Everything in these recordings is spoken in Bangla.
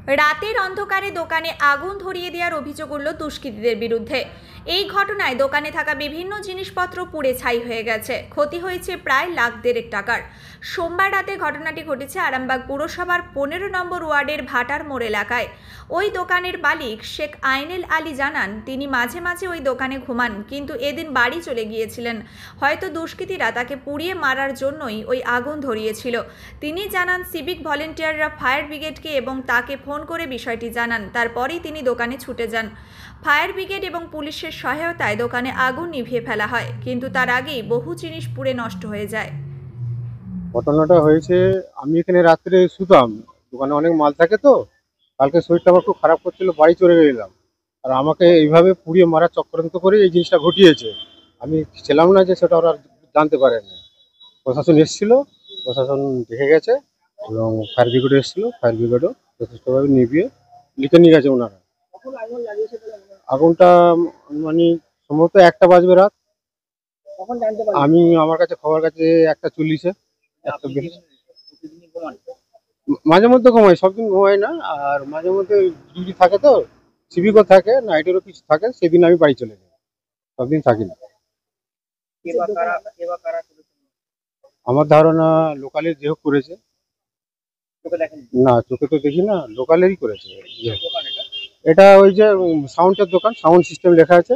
রাতের অন্ধকারে দোকানে আগুন ধরিয়ে দেওয়ার অভিযোগ উঠল দুষ্কৃতীদের বিরুদ্ধে। এই ঘটনায় দোকানে থাকা বিভিন্ন জিনিসপত্র পুড়ে ছাই হয়ে গেছে। ক্ষতি হয়েছে প্রায় লাখ 1.5 টাকার। সোমবার রাতে ঘটনাটি ঘটেছে আরামবাগ পুরসভার 15 নম্বর ওয়ার্ডের ভাটার মোড় এলাকায়। ওই দোকানের মালিক শেখ আইনেল আলী জানান, তিনি মাঝে মাঝে ওই দোকানে ঘুমান, কিন্তু এদিন বাড়ি চলে গিয়েছিলেন। হয়তো দুষ্কৃতীরা তাকে পুড়িয়ে মারার জন্যই ওই আগুন ধরিয়েছিল। তিনি জানান, সিভিক ভলেন্টিয়াররা ফায়ার ব্রিগেডকে এবং তাকে ফোন করে বিষয়টি জানান। তারপরেই তিনি দোকানে ছুটে যান। ফায়ার ব্রিগেড এবং পুলিশের সহায়তায় দোকানে আগুন নিভিয়ে ফেলা হয়, কিন্তু তার আগেই বহু জিনিস পুড়ে নষ্ট হয়ে যায়। ঘটনাটা হয়েছে, আমি এখানে রাত্রে শুতাম, দোকানে অনেক মাল থাকে তো। কালকে শরীরটা আমার খুব খারাপ করছিল, বাড়ি চলে গেলাম। আর আমাকে এইভাবে পুড়িয়ে মারা চক্রান্ত করে এই জিনিসটা ঘটিয়েছে। আমি ছিলাম না যে সেটা ওরা জানতে পারে না। প্রশাসন এসেছিল, প্রশাসন দেখে গেছে এবং ফায়ার ব্রিগেড এসেছিল, ফায়ার ব্রিগেডও যথেষ্টভাবে নিভিয়ে লিখে নিয়ে গেছে ওনারা। আগুনটা মানে সম্ভবত 1টা বাজবে রাত। আমি আমার কাছে খবর কাছে 1টা 40-এ। মাঝে মধ্যে ঘুমাই, সব দিন ঘুমাই না। আর মাঝে মধ্যে ডিউটি থাকে তো, সিভিকও থাকে, নাইটেরও কিছু থাকে, সেদিন আমি বাড়ি চলে যাই, সব দিন থাকি না। আমার ধারণা লোকালের যে হোক করেছে। না, চোখে তো দেখি না, লোকালেরই করেছে। এটা ওই যে সাউন্ডের দোকান, সাউন্ড সিস্টেম লেখা আছে।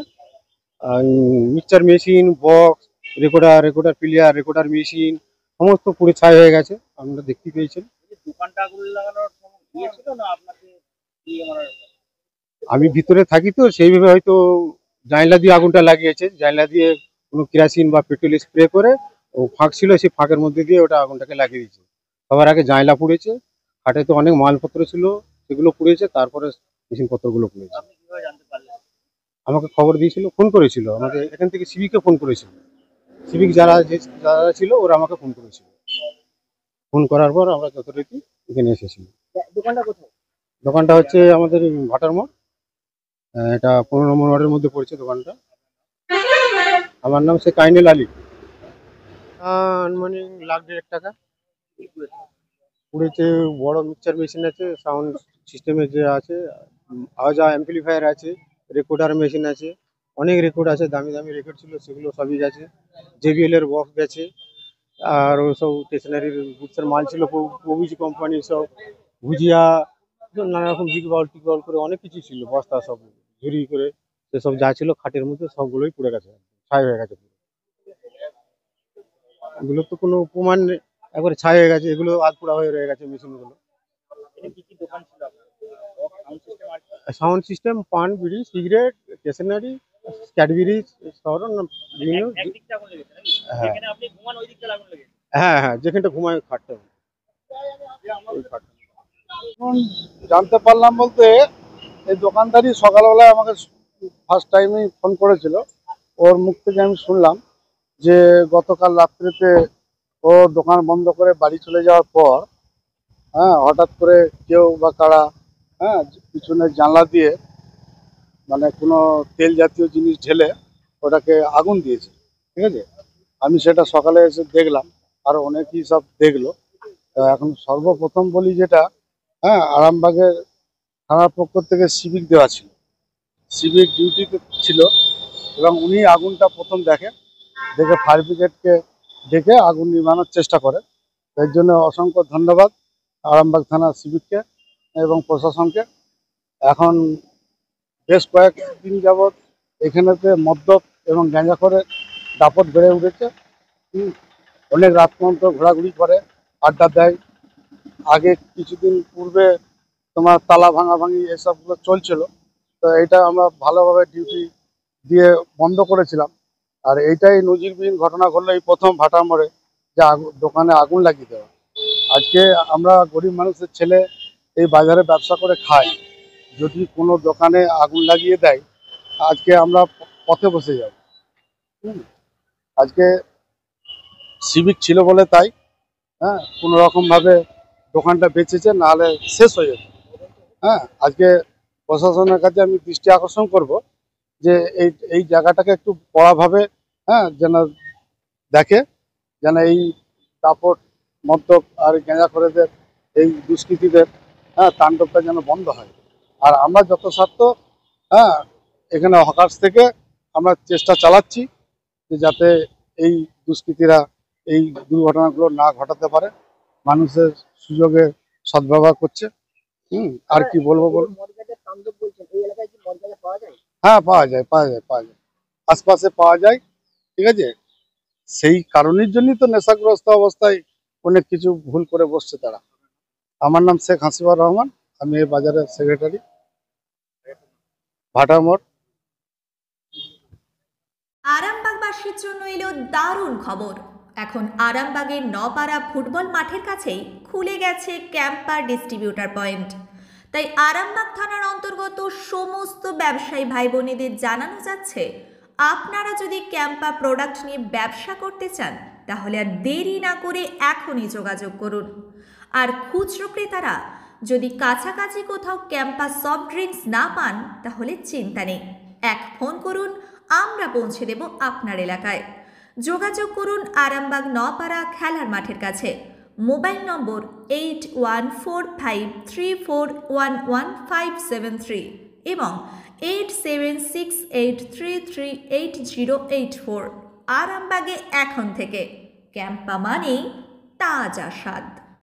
Mixture machine, box, recorder player, recorder machine সমস্ত পুরো ছাই হয়ে গেছে, আপনারা দেখতে পেয়েছেন। আমি ভিতরে থাকি তো, সেইভাবে হয়তো জানলা দিয়ে আগুনটা লাগিয়েছে। জানলা দিয়ে কোনো কেরোসিন বা পেট্রোল স্প্রে করে ও ফাঁক ছিল, সেই ফাঁকের মধ্যে দিয়ে ওটা আগুনটাকে লাগিয়ে দিয়েছে। সবার আগে জানলা পুড়েছে, খাটে তো অনেক মালপত্র ছিল সেগুলো পুড়েছে, তারপরে মেশিনপত্রগুলো পুড়েছে। আমাকে খবর দিয়েছিল, ফোন করেছিল, আমাদের এখান থেকে সিভিকে ফোন করেছিল। সিভিক যারা ছিল ওরা আমাকে ফোন করেছিল। ফোন করার পর আমরা যথারীতি এখানে এসেছি। দোকানটা হচ্ছে আমাদের ভাটার মোড়। এটা 15 নম্বর ওয়ার্ডের মধ্যে পড়ছে দোকানটা। আমার নাম শেখ আইনেল আলী। আনুমানিক লাখ 1.5 টাকা পুড়েছে। বড় মিক্সচার মেশিন আছে, সাউন্ড সিস্টেমের যে আছে, আওয়াজ অ্যাম্পলিফায়ার আছে, রেকর্ডার মেশিন আছে, অনেক রেকর্ড আছে, দামি দামি রেকর্ড ছিল সেগুলো সবই গেছে। JBL এর বক্স গেছে। আর সব স্টেশনারির গুডসের মাল ছিল, প্রভৃতি কোম্পানির সব ভুজিয়া, নানা রকম বিগ বল করে অনেক কিছু ছিল, বস্তা সব ঝুরি করে সেসব যা ছিল খাটের মধ্যে সবগুলোই পুড়ে গেছে, ছাই হয়ে গেছে। এগুলো তো কোনো প্রমাণ নেই, একবারে ছাই হয়ে গেছে, এগুলো আধ পোড়া হয়ে রয়ে গেছে মেশিনগুলো। সাউন্ড সিস্টেম, পান, বিড়ি, সিগারেট, স্টেশনারি, ক্যাডবেরি, বিভিন্ন। হ্যাঁ হ্যাঁ হ্যাঁ, যেখানটা ঘুমায় খাটটা, ওই খাটটা। এখন জানতে পারলাম বলতে, এই দোকানদারই সকালবেলায় আমাকে ফার্স্ট টাইমে ফোন করেছিল। ওর মুখ থেকে আমি শুনলাম যে গতকাল রাত্রিতে ও দোকান বন্ধ করে বাড়ি চলে যাওয়ার পর, হঠাৎ করে কেউ বা কারা, পিছনের জানলা দিয়ে মানে কোনো তেল জাতীয় জিনিস ঢেলে ওটাকে আগুন দিয়েছে। ঠিক আছে, আমি সেটা সকালে এসে দেখলাম, আর অনেকেই সব দেখলো। তো এখন সর্বপ্রথম বলি যেটা, আরামবাগের থানার পক্ষ থেকে সিভিক দেওয়া ছিল, সিভিক ডিউটিতে ছিল এবং উনি আগুনটা প্রথম দেখে ফায়ার ব্রিগেডকে ডেকে আগুন নিভানোর চেষ্টা করে। এর জন্য অসংখ্য ধন্যবাদ আরামবাগ থানার সিভিককে এবং প্রশাসনকে। এখন বেশ কয়েকদিন যাবৎ এখানেতে মদ্যপ এবং গাঁজাখোরের দাপট বেড়ে উঠেছে। অনেক রাত পর্যন্ত ঘোরাঘুরি করে, আড্ডা দেয়। আগে কিছুদিন পূর্বে তোমার তালা ভাঙাভাঙি এসবগুলো চলছিল, তো এটা আমরা ভালোভাবে ডিউটি দিয়ে বন্ধ করেছিলাম। আর এইটাই নজিরবিহীন ঘটনা ঘটলো এই প্রথম ভাটার মোড়ে, যে দোকানে আগুন লাগিয়ে দেওয়া। আজকে আমরা গরিব মানুষের ছেলে, এই বাজারে ব্যবসা করে খাই, যদি কোনো দোকানে আগুন লাগিয়ে দেয় আজকে আমরা পথে বসে যাব। আজকে সিভিক ছিল বলে তাই কোনো রকমভাবে দোকানটা বেঁচেছে, নাহলে শেষ হয়ে যেত। আজকে প্রশাসনের কাছে আমি দৃষ্টি আকর্ষণ করব যে এই জায়গাটাকে একটু কড়াভাবে যেন দেখে, যেন এই দাপট মদ্যপ আর গাঁজাখোরেদের, এই দুষ্কৃতীদের হ্যাঁ, তাণ্ডবটা যেন বন্ধ হয়। আর আমরা যত সাধ্য হ্যাঁ এখানে হকার্স থেকে আমরা চেষ্টা চালাচ্ছি যে যাতে এই দুষ্কৃতীরা এই দুর্ঘটনাগুলো না ঘটাতে পারে। মানুষের সুযোগে সদ্ব্যবহার করছে। আর কি বলবো বলুন। হ্যাঁ, পাওয়া যায় আশপাশে পাওয়া যায়। ঠিক আছে, সেই কারণের জন্যই তো নেশাগ্রস্ত অবস্থায় অনেক কিছু ভুল করে বসছে তারা। আমার নাম শেখ হাসিবুর রহমান, আমি এই বাজারের সেক্রেটারি, ভাটা মোড়। আরামবাগবাসীর জন্য এলো দারুণ খবর। এখন আরামবাগের নপাড়া ফুটবল মাঠের কাছেই খুলে গেছে ক্যাম্পার ডিস্ট্রিবিউটার পয়েন্ট। তাই আরামবাগ থানার অন্তর্গত সমস্ত ব্যবসায়ী ভাই বোনেদের জানানো যাচ্ছে, আপনারা যদি ক্যাম্পা প্রোডাক্ট নিয়ে ব্যবসা করতে চান তাহলে আর দেরি না করে এখনই যোগাযোগ করুন। আর খুচরো ক্রেতারা যদি কাছাকাছি কোথাও ক্যাম্পা সফট ড্রিঙ্কস না পান তাহলে চিন্তা নেই, এক ফোন করুন, আমরা পৌঁছে দেব আপনার এলাকায়। যোগাযোগ করুন আরামবাগ নপাড়া খেলার মাঠের কাছে। মোবাইল নম্বর 814534115573 এবং 8768338084। আরামবাগে এখন থেকে ক্যাম্পা মানেই তাজা স্বাদ।